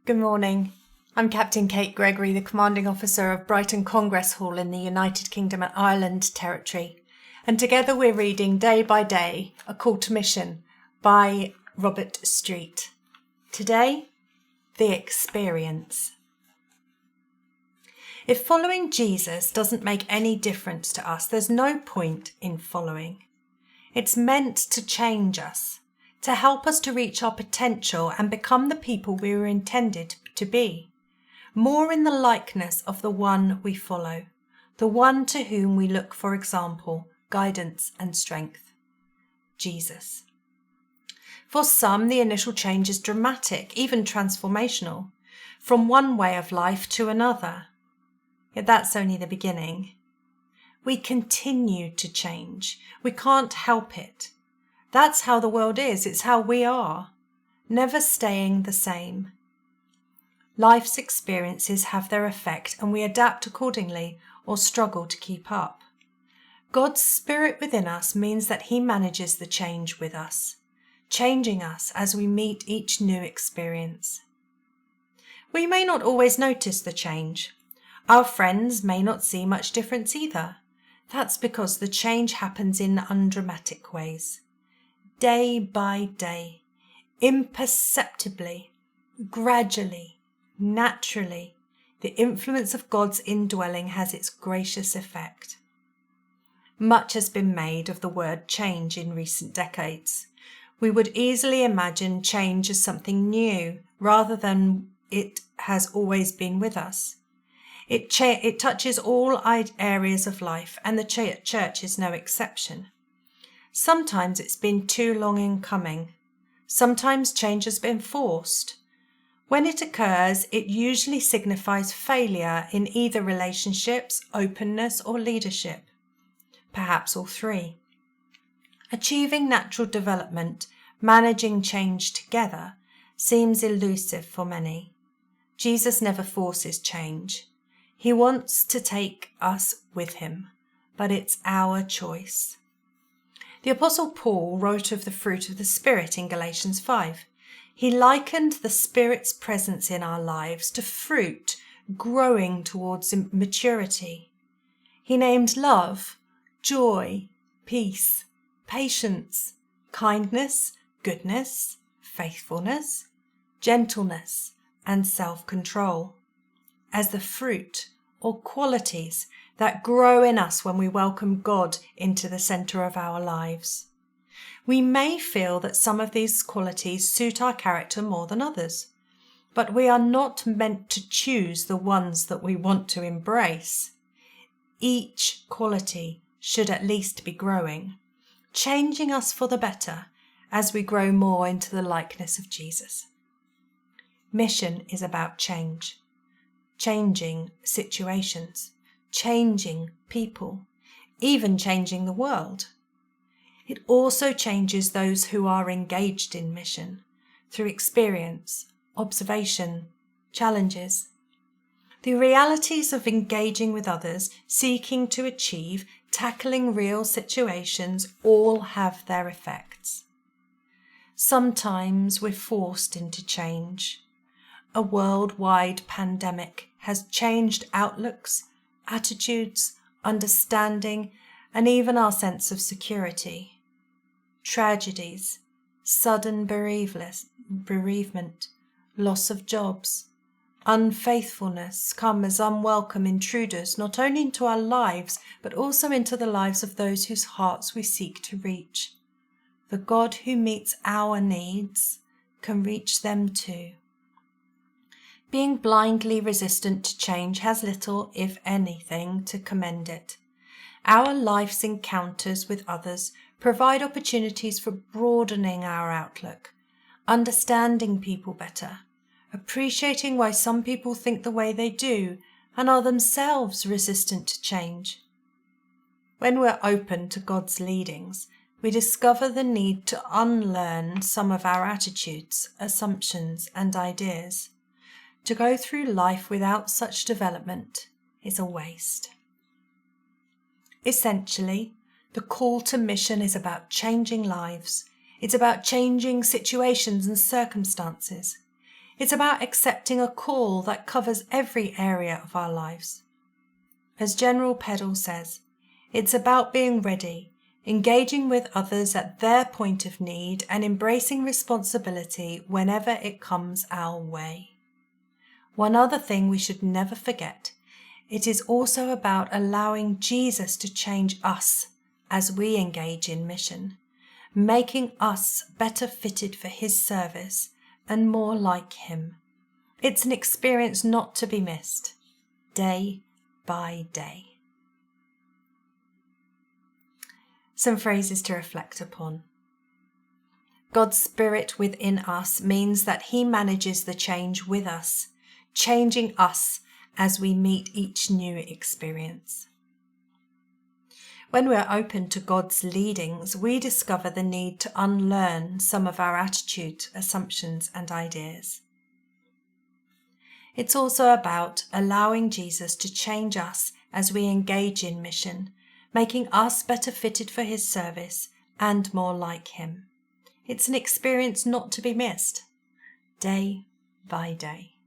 Good morning. I'm Captain Kate Gregory, the Commanding Officer of Brighton Congress Hall in the United Kingdom and Ireland Territory. And together we're reading Day by Day, A Call to Mission by Robert Street. Today, The Experience. If following Jesus doesn't make any difference to us, there's no point in following. It's meant to change us, to help us to reach our potential and become the people we were intended to be, more in the likeness of the one we follow, the one to whom we look for example, guidance and strength, Jesus. For some, the initial change is dramatic, even transformational, from one way of life to another. Yet that's only the beginning. We continue to change. We can't help it. That's how the world is. It's how we are, never staying the same. Life's experiences have their effect and we adapt accordingly or struggle to keep up. God's Spirit within us means that He manages the change with us, changing us as we meet each new experience. We may not always notice the change. Our friends may not see much difference either. That's because the change happens in undramatic ways. Day by day, imperceptibly, gradually, naturally, the influence of God's indwelling has its gracious effect. Much has been made of the word change in recent decades. We would easily imagine change as something new rather than it has always been with us. It touches all areas of life, and the church is no exception. Sometimes it's been too long in coming. Sometimes change has been forced. When it occurs, it usually signifies failure in either relationships, openness, or leadership. Perhaps all three. Achieving natural development, managing change together, seems elusive for many. Jesus never forces change. He wants to take us with Him, but it's our choice. The Apostle Paul wrote of the fruit of the Spirit in Galatians 5. He likened the Spirit's presence in our lives to fruit growing towards maturity. He named love, joy, peace, patience, kindness, goodness, faithfulness, gentleness, and self-control as the fruit or qualities that grow in us when we welcome God into the centre of our lives. We may feel that some of these qualities suit our character more than others, but we are not meant to choose the ones that we want to embrace. Each quality should at least be growing, changing us for the better as we grow more into the likeness of Jesus. Mission is about change. Changing situations, changing people, even changing the world. It also changes those who are engaged in mission through experience, observation, challenges. The realities of engaging with others, seeking to achieve, tackling real situations all have their effects. Sometimes we're forced into change. A worldwide pandemic has changed outlooks, attitudes, understanding, and even our sense of security. Tragedies, sudden bereavement, loss of jobs, unfaithfulness come as unwelcome intruders not only into our lives but also into the lives of those whose hearts we seek to reach. The God who meets our needs can reach them too. Being blindly resistant to change has little, if anything, to commend it. Our life's encounters with others provide opportunities for broadening our outlook, understanding people better, appreciating why some people think the way they do and are themselves resistant to change. When we're open to God's leadings, we discover the need to unlearn some of our attitudes, assumptions, and ideas. To go through life without such development is a waste. Essentially, the call to mission is about changing lives. It's about changing situations and circumstances. It's about accepting a call that covers every area of our lives. As General Peddle says, it's about being ready, engaging with others at their point of need, and embracing responsibility whenever it comes our way. One other thing we should never forget, it is also about allowing Jesus to change us as we engage in mission, making us better fitted for his service and more like him. It's an experience not to be missed, day by day. Some phrases to reflect upon. God's Spirit within us means that he manages the change with us, changing us as we meet each new experience. When we're open to God's leadings, we discover the need to unlearn some of our attitude, assumptions, and ideas. It's also about allowing Jesus to change us as we engage in mission, making us better fitted for his service and more like him. It's an experience not to be missed, day by day.